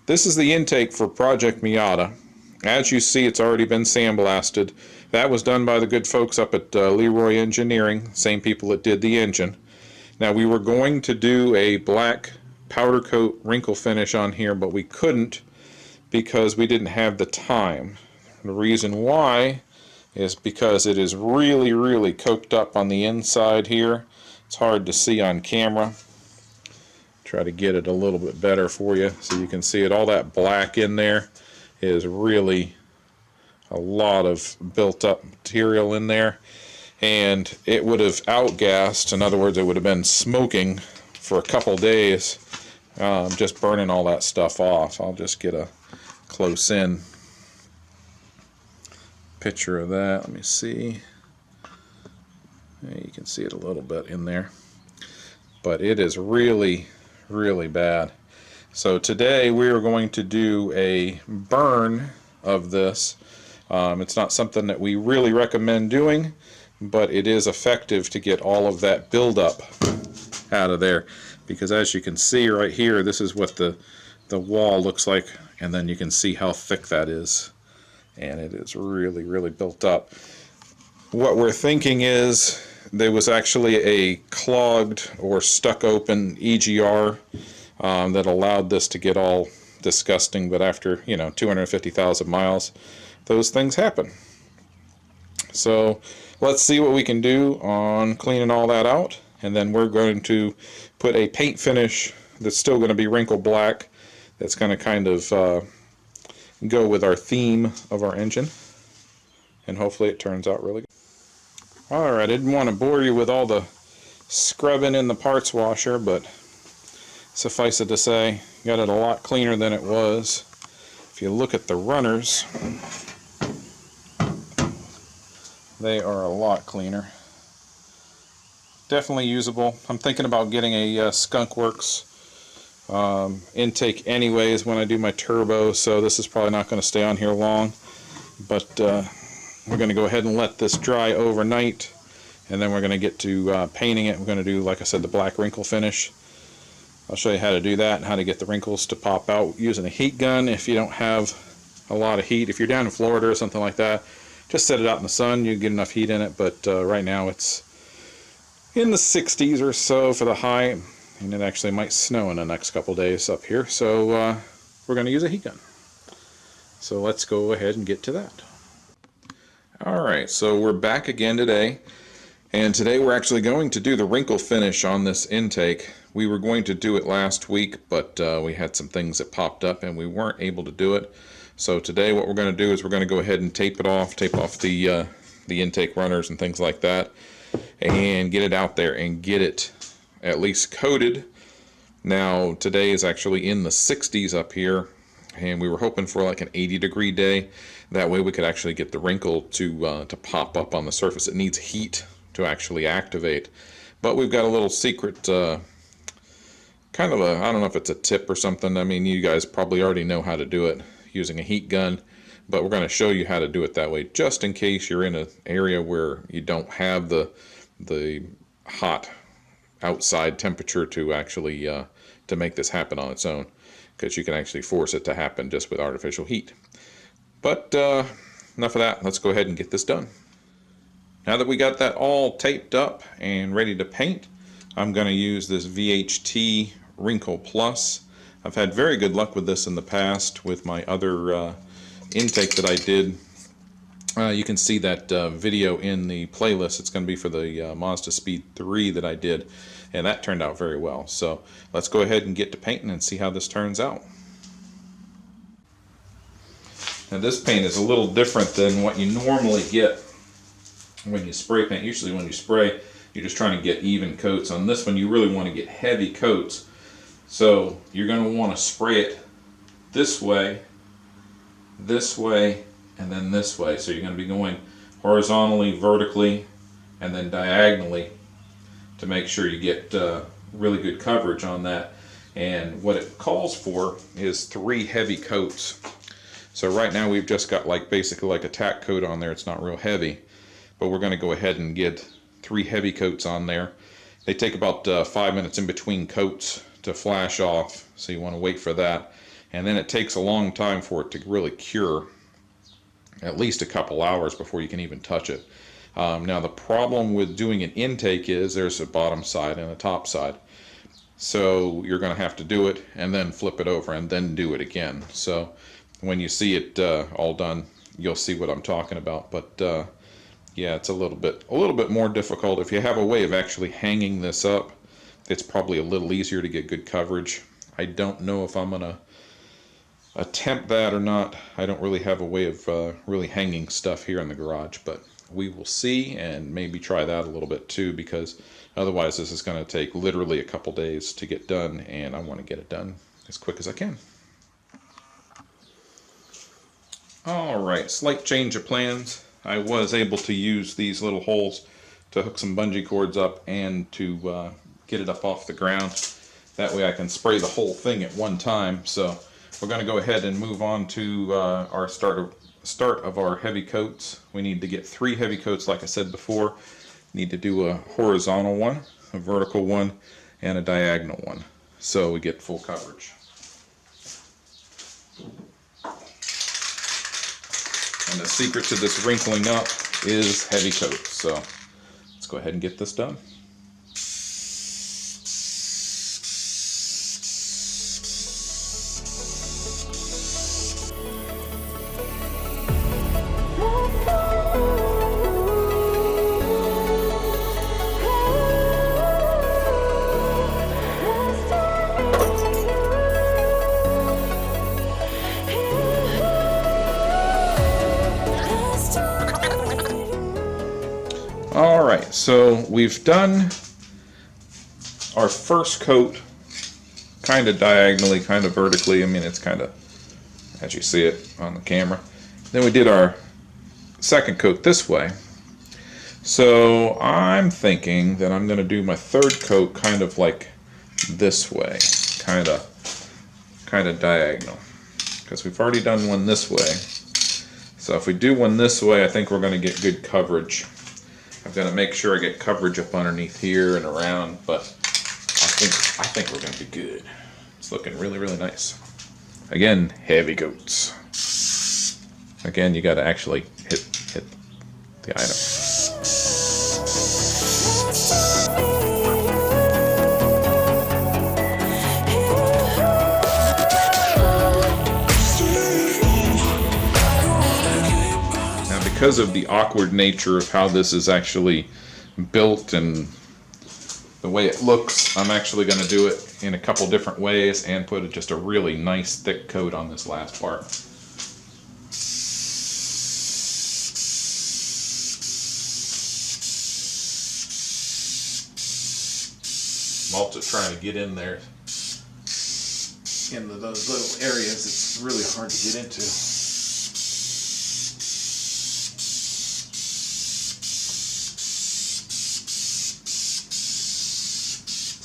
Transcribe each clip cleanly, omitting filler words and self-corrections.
This is the intake for Project Miata. As you see, it's already been sandblasted. That was done by the good folks up at Leroy Engineering, same people that did the engine. Now, we were going to do a black powder coat wrinkle finish on here, but we couldn't because we didn't have the time. The reason why is because it is really, really coked up on the inside here. It's hard to see on camera. Try to get it a little bit better for you so you can see it. All that black in there is really a lot of built up material in there, and it would have outgassed. In other words, it would have been smoking for a couple days, just burning all that stuff off. I'll just get a close in picture of that. Let me see. You can see it a little bit in there, but it is really, really bad. So today we are going to do a burn of this. It's not something that we really recommend doing, but it is effective to get all of that buildup out of there, because as you can see right here, this is what the wall looks like, and then you can see how thick that is, and it is really, really built up. What we're thinking is there was actually a clogged or stuck open EGR that allowed this to get all disgusting, but after 250,000 miles, those things happen. So let's see what we can do on cleaning all that out, and then we're going to put a paint finish that's still going to be wrinkle black, that's going to kind of go with our theme of our engine, and hopefully it turns out really good. Alright, I didn't want to bore you with all the scrubbing in the parts washer, but suffice it to say, got it a lot cleaner than it was. If you look at the runners, they are a lot cleaner. Definitely usable. I'm thinking about getting a Skunk Works intake anyways when I do my turbo, so this is probably not going to stay on here long, but we're going to go ahead and let this dry overnight, and then we're going to get to painting it. We're going to do, like I said, the black wrinkle finish. I'll show you how to do that and how to get the wrinkles to pop out using a heat gun. If you don't have a lot of heat, if you're down in Florida or something like that, just set it out in the sun. You get enough heat in it, but right now it's in the 60s or so for the high, and it actually might snow in the next couple days up here, so we're going to use a heat gun. So let's go ahead and get to that. Alright, so we're back again today, and today we're actually going to do the wrinkle finish on this intake. We were going to do it last week, but we had some things that popped up and we weren't able to do it. So today what we're going to do is we're going to go ahead and tape off the intake runners and things like that, and get it out there and get it at least coated. Now today is actually in the 60s up here, and we were hoping for like an 80-degree day. That way we could actually get the wrinkle to pop up on the surface. It needs heat to actually activate. But we've got a little secret, kind of a, I don't know if it's a tip or something. I mean, you guys probably already know how to do it using a heat gun, but we're going to show you how to do it that way, just in case you're in an area where you don't have the hot outside temperature to actually to make this happen on its own, because you can actually force it to happen just with artificial heat. But enough of that. Let's go ahead and get this done. Now that we got that all taped up and ready to paint, I'm going to use this VHT Wrinkle Plus. I've had very good luck with this in the past with my other intake that I did. You can see that video in the playlist. It's going to be for the Mazda Speed 3 that I did, and that turned out very well. So let's go ahead and get to painting and see how this turns out. Now this paint is a little different than what you normally get when you spray paint. Usually when you spray, you're just trying to get even coats. On this one, you really want to get heavy coats. So you're going to want to spray it this way, and then this way. So you're going to be going horizontally, vertically, and then diagonally to make sure you get really good coverage on that. And what it calls for is 3 heavy coats. So right now we've just got basically like a tack coat on there. It's not real heavy, but we're going to go ahead and get 3 heavy coats on there. They take about 5 minutes in between coats to flash off, so you want to wait for that. and then it takes a long time for it to really cure, at least a couple hours before you can even touch it. Now the problem with doing an intake is there's a bottom side and a top side. So you're going to have to do it and then flip it over and then do it again. So when you see it all done, you'll see what I'm talking about. But yeah, it's a little bit more difficult. If you have a way of actually hanging this up, it's probably a little easier to get good coverage. I don't know if I'm going to attempt that or not. I don't really have a way of really hanging stuff here in the garage, but we will see, and maybe try that a little bit too, because otherwise this is going to take literally a couple days to get done, and I want to get it done as quick as I can. Alright, slight change of plans. I was able to use these little holes to hook some bungee cords up and to get it up off the ground. That way I can spray the whole thing at one time. So we're going to go ahead and move on to our start of our heavy coats. We need to get 3 heavy coats, like I said before. Need to do a horizontal one, a vertical one, and a diagonal one, so we get full coverage. And the secret to this wrinkling up is heavy coats. So let's go ahead and get this done. Alright, so we've done our first coat kind of diagonally, kind of vertically. I mean, it's kind of as you see it on the camera. Then we did our second coat this way. So I'm thinking that I'm going to do my third coat kind of like this way, kind of diagonal, because we've already done one this way. So if we do one this way, I think we're going to get good coverage. I'm going to make sure I get coverage up underneath here and around, but I think we're going to be good. It's looking really, really nice. Again, heavy coats. Again, you got to actually hit the item. Because of the awkward nature of how this is actually built and the way it looks, I'm actually going to do it in a couple different ways and put just a really nice thick coat on this last part. I'm also trying to get in there into those little areas it's really hard to get into.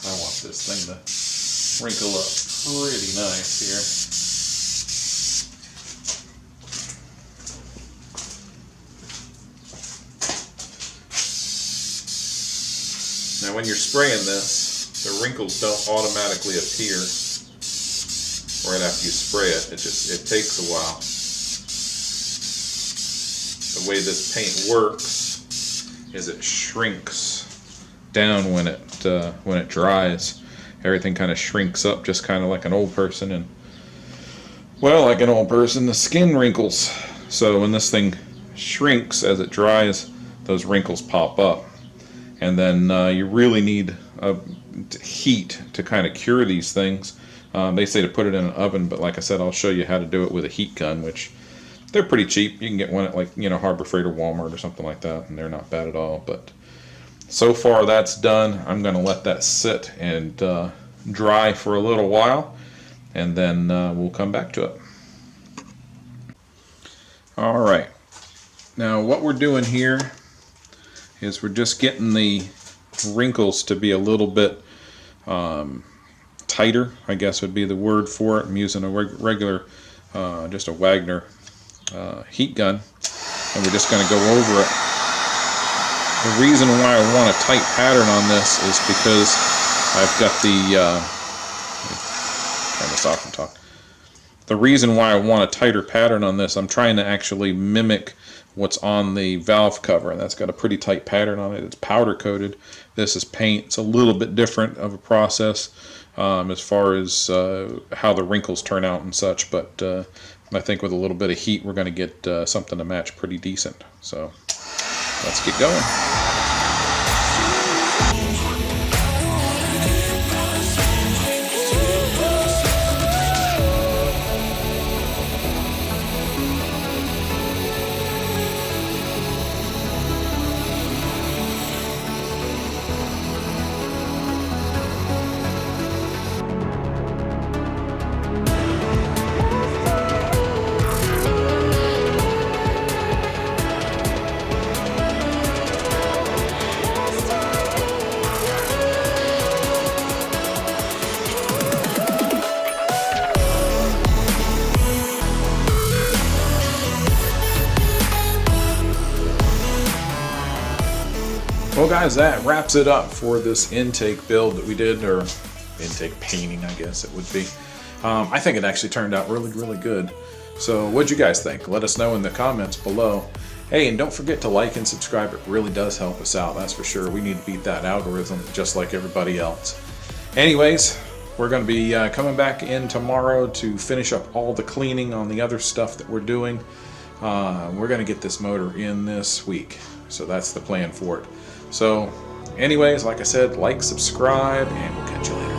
I want this thing to wrinkle up pretty nice here. Now when you're spraying this, the wrinkles don't automatically appear right after you spray it. It takes a while. The way this paint works is it shrinks down when it dries. Everything kind of shrinks up, just kind of like an old person, and well, like an old person, the skin wrinkles. So when this thing shrinks as it dries, those wrinkles pop up, and then you really need heat to kind of cure these things. They say to put it in an oven, but like I said, I'll show you how to do it with a heat gun, which they're pretty cheap. You can get one at, like, Harbor Freight or Walmart or something like that, and they're not bad at all. But so far that's done. I'm going to let that sit and dry for a little while, and then we'll come back to it. Alright, now what we're doing here is we're just getting the wrinkles to be a little bit tighter, I guess would be the word for it. I'm using a regular, just a Wagner heat gun, and we're just going to go over it. The reason why I want a tight pattern on this is because I've got the turn this off and talk. The reason why I want a tighter pattern on this, I'm trying to actually mimic what's on the valve cover, and that's got a pretty tight pattern on it. It's powder coated. This is paint. It's a little bit different of a process as far as how the wrinkles turn out and such, but I think with a little bit of heat we're going to get something to match pretty decent. So let's get going. Well guys, that wraps it up for this intake build that we did, or intake painting I guess it would be. I think it actually turned out really good. So what'd you guys think? Let us know in the comments below. Hey, and don't forget to like and subscribe. It really does help us out, that's for sure. We need to beat that algorithm just like everybody else. Anyways, we're going to be coming back in tomorrow to finish up all the cleaning on the other stuff that we're doing. We're going to get this motor in this week. So that's the plan for it. So anyways, like I said, like, subscribe, and we'll catch you later.